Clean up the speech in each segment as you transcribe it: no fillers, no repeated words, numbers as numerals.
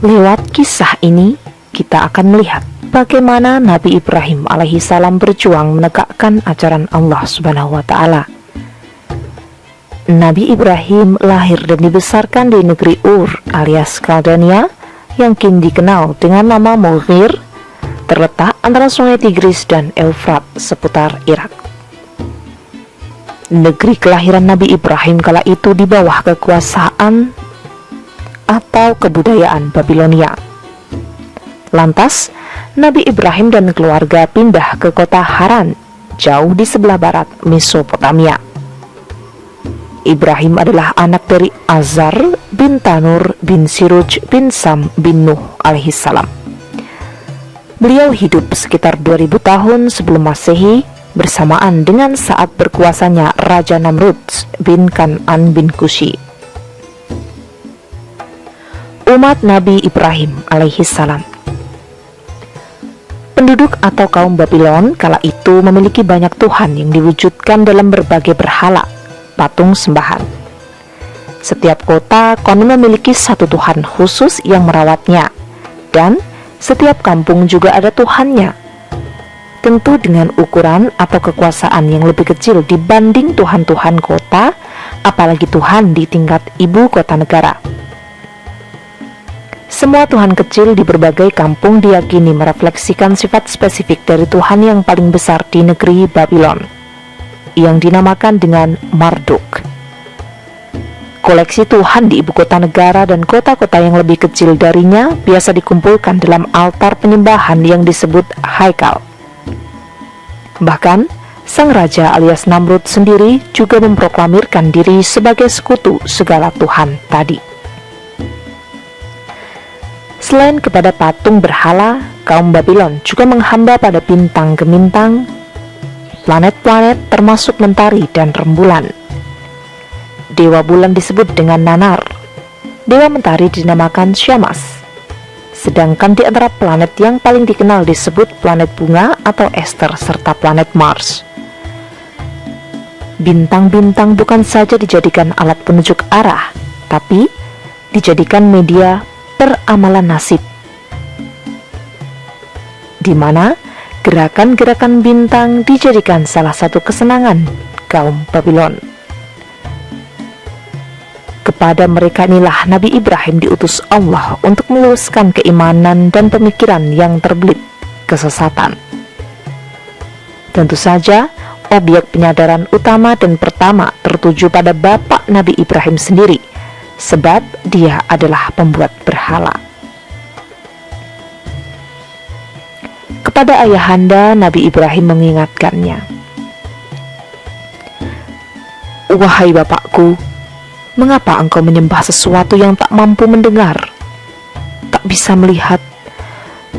Lewat kisah ini, kita akan melihat bagaimana Nabi Ibrahim alaihissalam berjuang menegakkan ajaran Allah Subhanahu wa Ta'ala. Nabi Ibrahim lahir dan dibesarkan di negeri Ur alias Kaldania yang kini dikenal dengan nama Mughir, terletak antara sungai Tigris dan Eufrat seputar Irak. Negeri kelahiran Nabi Ibrahim kala itu di bawah kekuasaan atau kebudayaan Babilonia. Lantas, Nabi Ibrahim dan keluarga pindah ke kota Haran, jauh di sebelah barat Mesopotamia. Ibrahim adalah anak dari Azar bin Tanur bin Siruj bin Sam bin Nuh alaihissalam. Beliau hidup sekitar 2000 tahun sebelum Masehi bersamaan dengan saat berkuasanya Raja Namrud bin Kan'an bin Kushi. Umat Nabi Ibrahim alaihissalam. Penduduk atau kaum Babylon kala itu memiliki banyak tuhan yang diwujudkan dalam berbagai berhala, patung sembahan. Setiap kota konon memiliki satu tuhan khusus yang merawatnya, dan setiap kampung juga ada tuhannya, tentu dengan ukuran atau kekuasaan yang lebih kecil dibanding tuhan-tuhan kota, apalagi tuhan di tingkat ibu kota negara. Semua tuhan kecil di berbagai kampung diyakini merefleksikan sifat spesifik dari Tuhan yang paling besar di negeri Babylon, yang dinamakan dengan Marduk. Koleksi Tuhan di ibu kota negara dan kota-kota yang lebih kecil darinya biasa dikumpulkan dalam altar penyembahan yang disebut Haikal. Bahkan, sang raja alias Namrud sendiri juga memproklamirkan diri sebagai sekutu segala Tuhan tadi. Selain kepada patung berhala, kaum Babylon juga menghamba pada bintang gemintang, planet-planet termasuk mentari dan rembulan. Dewa bulan disebut dengan Nanar, dewa mentari dinamakan Syamas, sedangkan di antara planet yang paling dikenal disebut planet bunga atau ester serta planet Mars. Bintang-bintang bukan saja dijadikan alat penunjuk arah, tapi dijadikan media peramalan nasib, di mana gerakan-gerakan bintang dijadikan salah satu kesenangan kaum Babylon. Kepada mereka inilah Nabi Ibrahim diutus Allah untuk meluruskan keimanan dan pemikiran yang terbelit kesesatan. Tentu saja, objek penyadaran utama dan pertama tertuju pada bapak Nabi Ibrahim sendiri, sebab dia adalah pembuat berhala. Kepada ayahanda, Nabi Ibrahim mengingatkannya, "Wahai bapakku, mengapa engkau menyembah sesuatu yang tak mampu mendengar, tak bisa melihat,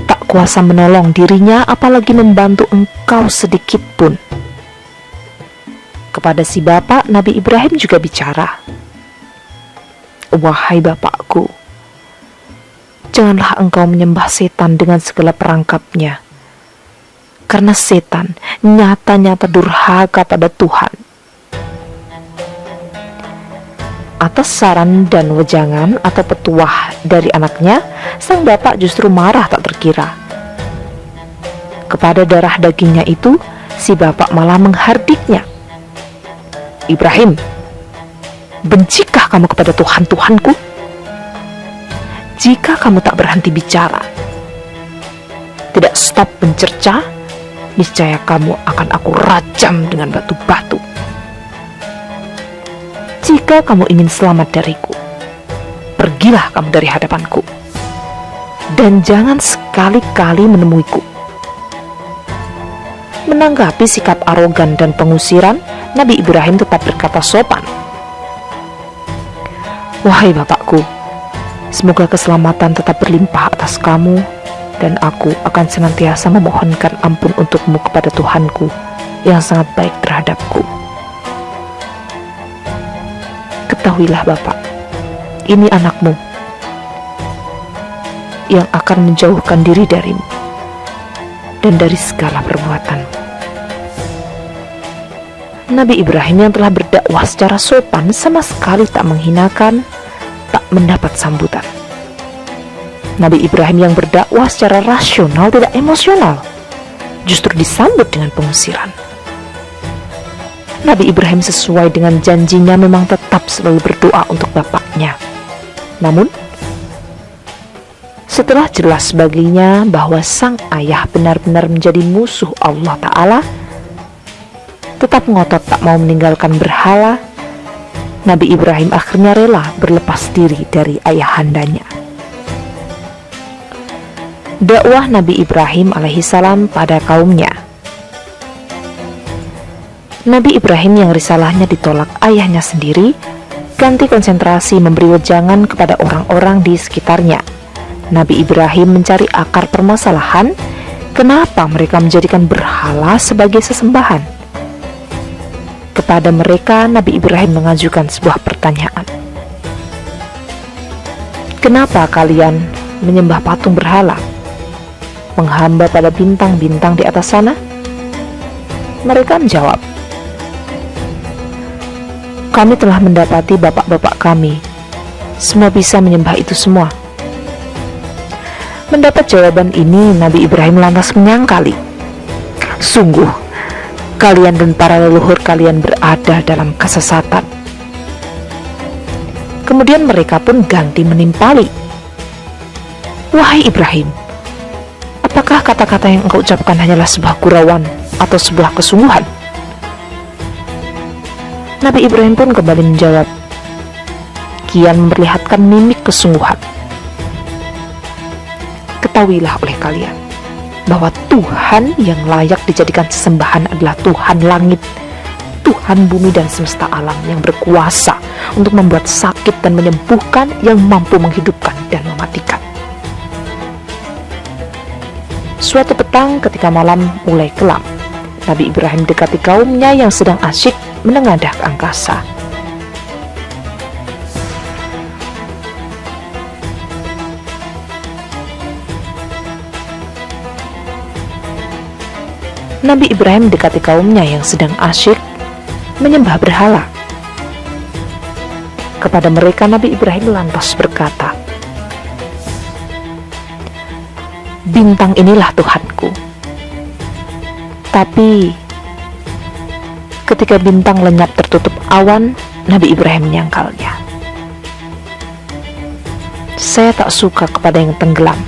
tak kuasa menolong dirinya, apalagi membantu engkau sedikit pun?" Kepada si bapak, Nabi Ibrahim juga bicara, "Wahai bapakku, janganlah engkau menyembah setan dengan segala perangkapnya, karena setan nyata-nyata durhaka pada Tuhan." Atas saran dan wejangan atau petuah dari anaknya, sang bapak justru marah tak terkira. Kepada darah dagingnya itu, si bapak malah menghardiknya. "Ibrahim, bencikah kamu kepada Tuhan-Tuhanku? Jika kamu tak berhenti bicara, tidak stop mencerca, niscaya kamu akan aku rajam dengan batu-batu. Jika kamu ingin selamat dariku, pergilah kamu dari hadapanku, dan jangan sekali-kali menemuiku." Menanggapi sikap arogan dan pengusiran, Nabi Ibrahim tetap berkata sopan, "Wahai bapakku, semoga keselamatan tetap berlimpah atas kamu, dan aku akan senantiasa memohonkan ampun untukmu kepada Tuhanku yang sangat baik terhadapku. Ketahuilah bapak, ini anakmu yang akan menjauhkan diri darimu dan dari segala perbuatanmu." Nabi Ibrahim yang telah berdakwah secara sopan sama sekali tak menghinakan, tak mendapat sambutan. Nabi Ibrahim yang berdakwah secara rasional, tidak emosional, justru disambut dengan pengusiran. Nabi Ibrahim sesuai dengan janjinya memang tetap selalu berdoa untuk bapaknya. Namun, setelah jelas baginya bahwa sang ayah benar-benar menjadi musuh Allah Ta'ala, tetap ngotot tak mau meninggalkan berhala, Nabi Ibrahim akhirnya rela berlepas diri dari ayahandanya. Dakwah Nabi Ibrahim alaihissalam pada kaumnya. Nabi Ibrahim yang risalahnya ditolak ayahnya sendiri, ganti konsentrasi memberi wejangan kepada orang-orang di sekitarnya. Nabi Ibrahim mencari akar permasalahan, kenapa mereka menjadikan berhala sebagai sesembahan. Kepada mereka, Nabi Ibrahim mengajukan sebuah pertanyaan. Kenapa kalian menyembah patung berhala? Menghamba pada bintang-bintang di atas sana? Mereka menjawab, kami telah mendapati bapak-bapak kami semua bisa menyembah itu semua. Mendapat jawaban ini, Nabi Ibrahim lantas menyangkali, sungguh kalian dan para leluhur kalian berada dalam kesesatan. Kemudian mereka pun ganti menimpali, wahai Ibrahim, apakah kata-kata yang engkau ucapkan hanyalah sebuah gurauan atau sebuah kesungguhan? Nabi Ibrahim pun kembali menjawab, kian memperlihatkan mimik kesungguhan. Ketahuilah oleh kalian bahwa Tuhan yang layak dijadikan sesembahan adalah Tuhan langit, Tuhan bumi dan semesta alam, yang berkuasa untuk membuat sakit dan menyembuhkan, yang mampu menghidupkan dan mematikan. Suatu petang ketika malam mulai kelam, Nabi Ibrahim dekati kaumnya yang sedang asyik menengadah ke angkasa. Nabi Ibrahim mendekati kaumnya yang sedang asyik menyembah berhala. Kepada mereka Nabi Ibrahim lantas berkata, bintang inilah Tuhanku. Tapi ketika bintang lenyap tertutup awan, Nabi Ibrahim menyangkalnya. Saya tak suka kepada yang tenggelam.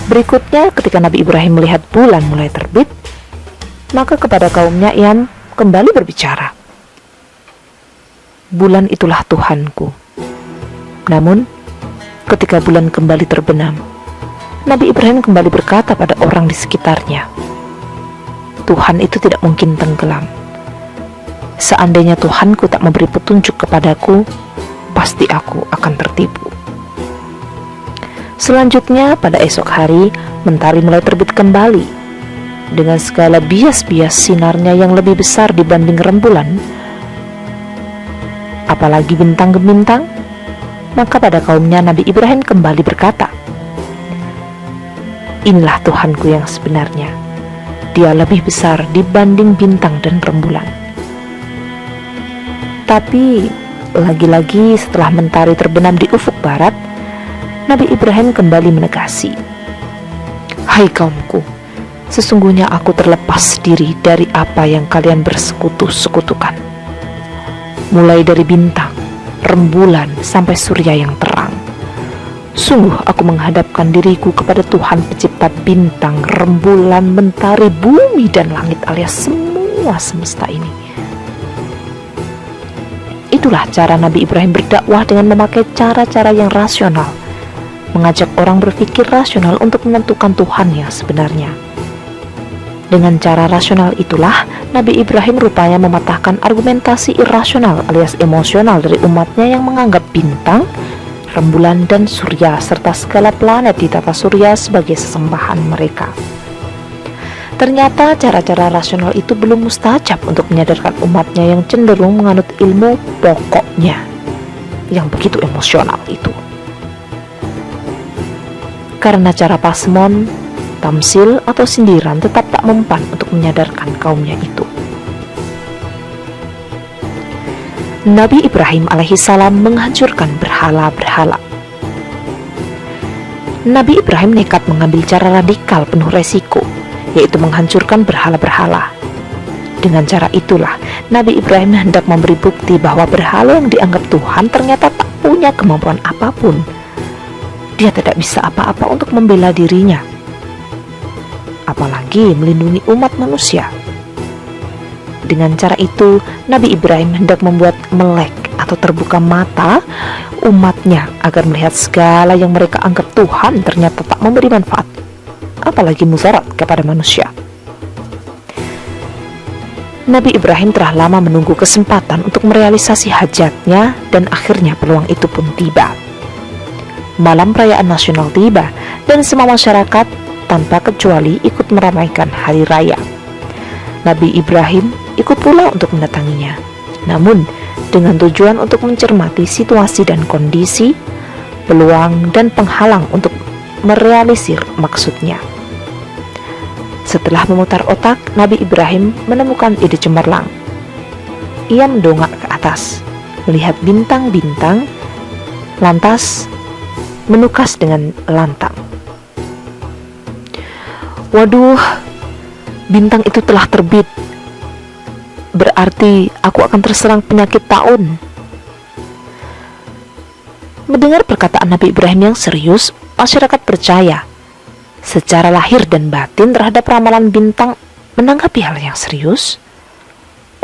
Berikutnya, ketika Nabi Ibrahim melihat bulan mulai terbit, maka kepada kaumnya ia kembali berbicara, bulan itulah Tuhanku. Namun, ketika bulan kembali terbenam, Nabi Ibrahim kembali berkata pada orang di sekitarnya, Tuhan itu tidak mungkin tenggelam. Seandainya Tuhanku tak memberi petunjuk kepadaku, pasti aku akan tertipu. Selanjutnya, pada esok hari, mentari mulai terbit kembali. Dengan segala bias-bias sinarnya yang lebih besar dibanding rembulan, apalagi bintang gemintang, maka pada kaumnya Nabi Ibrahim kembali berkata, inilah Tuhanku yang sebenarnya. Dia lebih besar dibanding bintang dan rembulan. Tapi lagi-lagi setelah mentari terbenam di ufuk barat, Nabi Ibrahim kembali menegasi, hai kaumku, sesungguhnya aku terlepas diri dari apa yang kalian bersekutu-sekutukan. Mulai dari bintang, rembulan, sampai surya yang terang. Sungguh aku menghadapkan diriku kepada Tuhan pencipta bintang, rembulan, mentari, bumi, dan langit alias semua semesta ini. Itulah cara Nabi Ibrahim berdakwah dengan memakai cara-cara yang rasional, mengajak orang berpikir rasional untuk menentukan Tuhan yang sebenarnya. Dengan cara rasional itulah Nabi Ibrahim rupanya mematahkan argumentasi irasional alias emosional dari umatnya yang menganggap bintang, rembulan, dan surya serta segala planet di tata surya sebagai sesembahan mereka. Ternyata cara-cara rasional itu belum mustajab untuk menyadarkan umatnya yang cenderung menganut ilmu pokoknya yang begitu emosional itu. Karena cara pasmon, tamsil, atau sindiran tetap tak mempan untuk menyadarkan kaumnya itu. Nabi Ibrahim alaihissalam menghancurkan berhala-berhala. Nabi Ibrahim nekat mengambil cara radikal penuh resiko, yaitu menghancurkan berhala-berhala. Dengan cara itulah, Nabi Ibrahim hendak memberi bukti bahwa berhala yang dianggap Tuhan ternyata tak punya kemampuan apapun. Dia tidak bisa apa-apa untuk membela dirinya, apalagi melindungi umat manusia. Dengan cara itu, Nabi Ibrahim hendak membuat melek atau terbuka mata umatnya agar melihat segala yang mereka anggap Tuhan ternyata tak memberi manfaat, apalagi mudarat kepada manusia. Nabi Ibrahim telah lama menunggu kesempatan untuk merealisasi hajatnya, dan akhirnya peluang itu pun tiba. Malam perayaan nasional tiba, dan semua masyarakat tanpa kecuali ikut meramaikan hari raya. Nabi Ibrahim ikut pula untuk mendatanginya, namun dengan tujuan untuk mencermati situasi dan kondisi, peluang dan penghalang untuk merealisir maksudnya. Setelah memutar otak, Nabi Ibrahim menemukan ide cemerlang. Ia mendongak ke atas, melihat bintang-bintang, lantas menukas dengan lantang. Waduh, bintang itu telah terbit. Berarti aku akan terserang penyakit taun. Mendengar perkataan Nabi Ibrahim yang serius, masyarakat percaya secara lahir dan batin terhadap ramalan bintang menanggapi hal yang serius.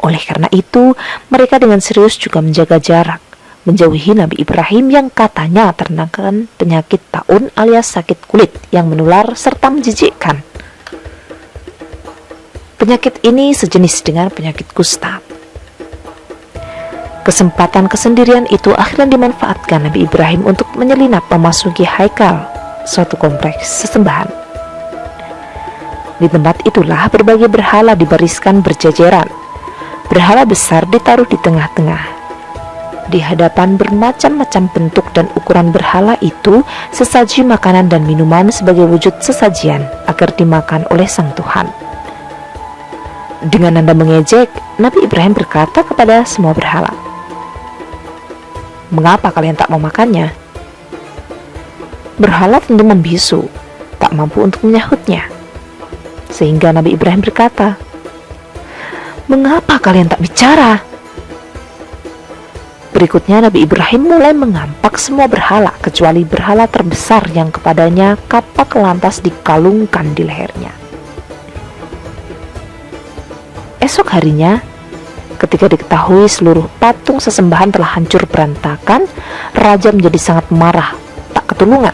Oleh karena itu, mereka dengan serius juga menjaga jarak, menjauhi Nabi Ibrahim yang katanya terkena penyakit taun alias sakit kulit yang menular serta menjijikkan. Penyakit ini sejenis dengan penyakit kusta. Kesempatan kesendirian itu akhirnya dimanfaatkan Nabi Ibrahim untuk menyelinap memasuki haikal, suatu kompleks sesembahan. Di tempat itulah berbagai berhala dibariskan berjajaran. Berhala besar ditaruh di tengah-tengah. Di hadapan bermacam-macam bentuk dan ukuran berhala itu, sesaji makanan dan minuman sebagai wujud sesajian agar dimakan oleh Sang Tuhan. Dengan nada mengejek, Nabi Ibrahim berkata kepada semua berhala, "Mengapa kalian tak memakannya?" Berhala tentu membisu, tak mampu untuk menyahutnya. Sehingga Nabi Ibrahim berkata, "Mengapa kalian tak bicara?" Berikutnya Nabi Ibrahim mulai mengampak semua berhala kecuali berhala terbesar yang kepadanya kapak lantas dikalungkan di lehernya. Esok harinya, ketika diketahui seluruh patung sesembahan telah hancur berantakan, raja menjadi sangat marah, tak ketulungan.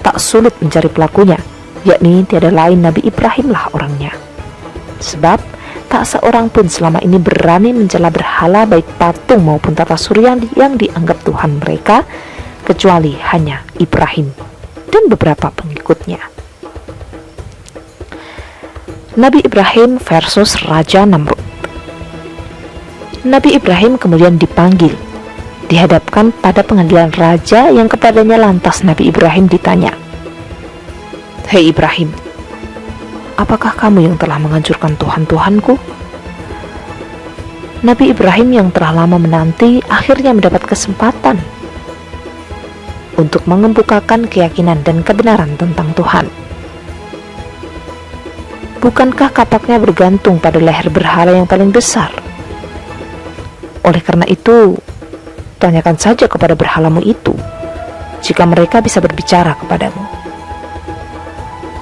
Tak sulit mencari pelakunya, yakni tiada lain Nabi Ibrahim lah orangnya. Sebab tak seorang pun selama ini berani mencela berhala baik patung maupun tata surya yang dianggap Tuhan mereka, kecuali hanya Ibrahim dan beberapa pengikutnya. Nabi Ibrahim versus Raja Namrud. Nabi Ibrahim kemudian dipanggil, dihadapkan pada pengadilan raja yang kepadanya lantas Nabi Ibrahim ditanya, "Hei Ibrahim, apakah kamu yang telah menghancurkan Tuhan-Tuhanku?" Nabi Ibrahim yang telah lama menanti akhirnya mendapat kesempatan untuk mengemukakan keyakinan dan kebenaran tentang Tuhan. Bukankah kapaknya bergantung pada leher berhala yang paling besar? Oleh karena itu, tanyakan saja kepada berhalamu itu, jika mereka bisa berbicara kepadamu.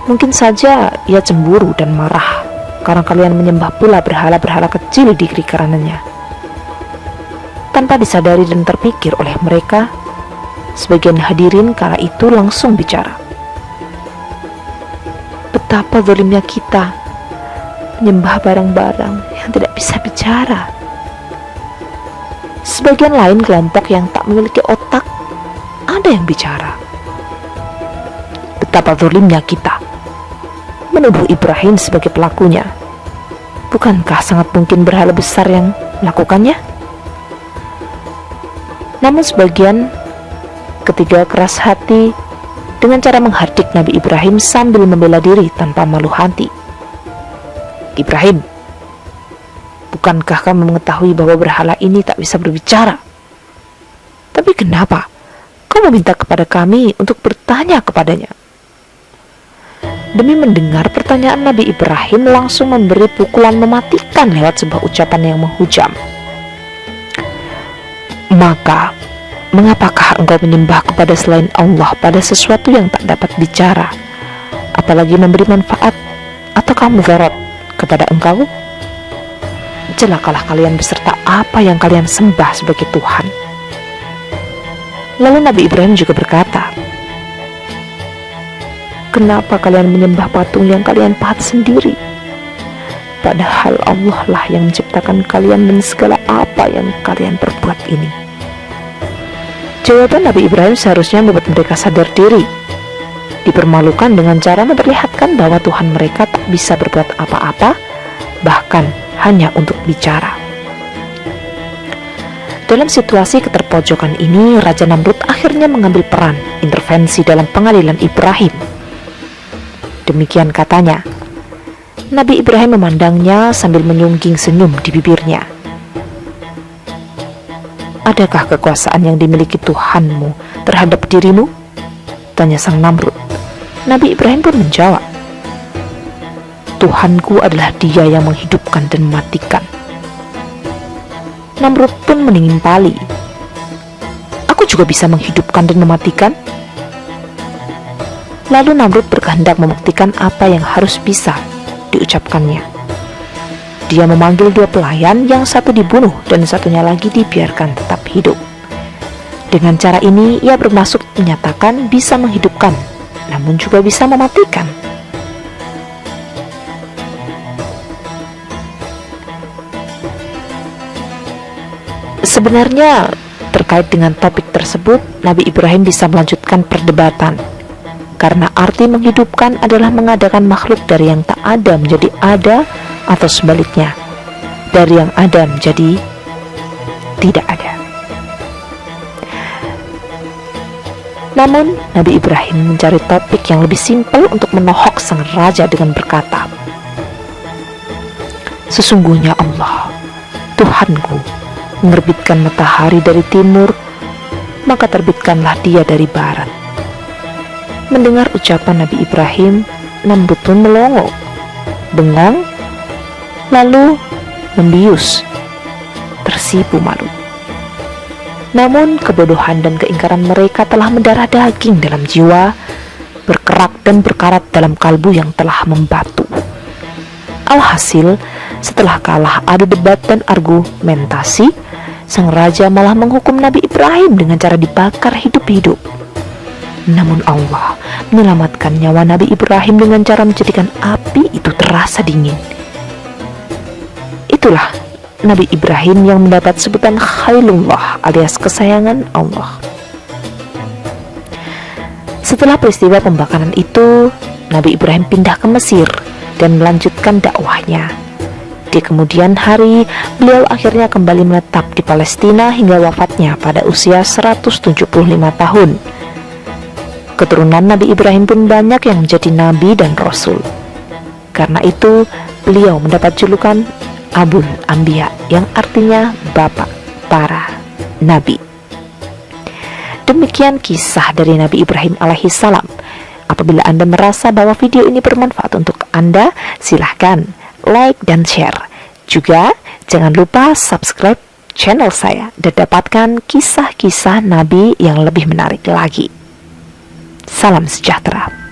Mungkin saja ia cemburu dan marah karena kalian menyembah pula berhala-berhala kecil di lingkarannya. Tanpa disadari dan terpikir oleh mereka, sebagian hadirin kala itu langsung bicara. Betapa zalimnya kita menyembah barang-barang yang tidak bisa bicara. Sebagian lain kelompok yang tak memiliki otak, ada yang bicara. Betapa zalimnya kita menuduh Ibrahim sebagai pelakunya. Bukankah sangat mungkin berhala besar yang melakukannya? Namun sebagian ketiga keras hati dengan cara menghardik Nabi Ibrahim sambil membela diri tanpa malu hati. "Ibrahim, bukankah kamu mengetahui bahwa berhala ini tak bisa berbicara? Tapi kenapa engkau meminta kepada kami untuk bertanya kepadanya?" Demi mendengar pertanyaan Nabi Ibrahim langsung memberi pukulan mematikan lewat sebuah ucapan yang menghujam. "Maka, mengapakah engkau menyembah kepada selain Allah pada sesuatu yang tak dapat bicara, apalagi memberi manfaat ataukah mudarat kepada engkau? Celakalah kalian beserta apa yang kalian sembah sebagai Tuhan." Lalu Nabi Ibrahim juga berkata, "Kenapa kalian menyembah patung yang kalian pahat sendiri? Padahal Allah lah yang menciptakan kalian dan segala apa yang kalian perbuat ini." Jawaban Nabi Ibrahim seharusnya membuat mereka sadar diri, dipermalukan dengan cara memperlihatkan bahwa Tuhan mereka tak bisa berbuat apa-apa, bahkan hanya untuk bicara. Dalam situasi keterpojokan ini, Raja Namrud akhirnya mengambil peran intervensi dalam pengadilan Ibrahim. Demikian katanya, Nabi Ibrahim memandangnya sambil menyungging senyum di bibirnya. "Adakah kekuasaan yang dimiliki Tuhanmu terhadap dirimu?" tanya sang Namrud. Nabi Ibrahim pun menjawab, "Tuhanku adalah Dia yang menghidupkan dan mematikan." Namrud pun meningin-pali, "Aku juga bisa menghidupkan dan mematikan." Lalu Namrud berkehendak membuktikan apa yang harus bisa diucapkannya. Dia memanggil dua pelayan, yang satu dibunuh dan satunya lagi dibiarkan tetap hidup. Dengan cara ini ia bermaksud menyatakan bisa menghidupkan, namun juga bisa mematikan. Sebenarnya terkait dengan topik tersebut, Nabi Ibrahim bisa melanjutkan perdebatan, karena arti menghidupkan adalah mengadakan makhluk dari yang tak ada menjadi ada, atau sebaliknya, dari yang ada menjadi tidak ada. Namun Nabi Ibrahim mencari topik yang lebih simpel untuk menohok sang raja dengan berkata, "Sesungguhnya Allah, Tuhanku, menerbitkan matahari dari timur, maka terbitkanlah dia dari barat." Mendengar ucapan Nabi Ibrahim, Namrud pun melongo, bengong, lalu membius, tersipu malu. Namun kebodohan dan keingkaran mereka telah mendarah daging dalam jiwa, berkerak dan berkarat dalam kalbu yang telah membatu. Alhasil, setelah kalah adu debat dan argumentasi, sang raja malah menghukum Nabi Ibrahim dengan cara dibakar hidup-hidup. Namun Allah menyelamatkan nyawa Nabi Ibrahim dengan cara menjadikan api itu terasa dingin. Itulah Nabi Ibrahim yang mendapat sebutan Khalilullah alias kesayangan Allah. Setelah peristiwa pembakaran itu, Nabi Ibrahim pindah ke Mesir dan melanjutkan dakwahnya. Di kemudian hari, beliau akhirnya kembali menetap di Palestina hingga wafatnya pada usia 175 tahun. Keturunan Nabi Ibrahim pun banyak yang menjadi nabi dan rasul. Karena itu, beliau mendapat julukan Abul Anbiya, yang artinya bapak para nabi. Demikian kisah dari Nabi Ibrahim alaihissalam. Apabila Anda merasa bahwa video ini bermanfaat untuk Anda, silahkan like dan share. Juga jangan lupa subscribe channel saya dan dapatkan kisah-kisah Nabi yang lebih menarik lagi. Salam sejahtera.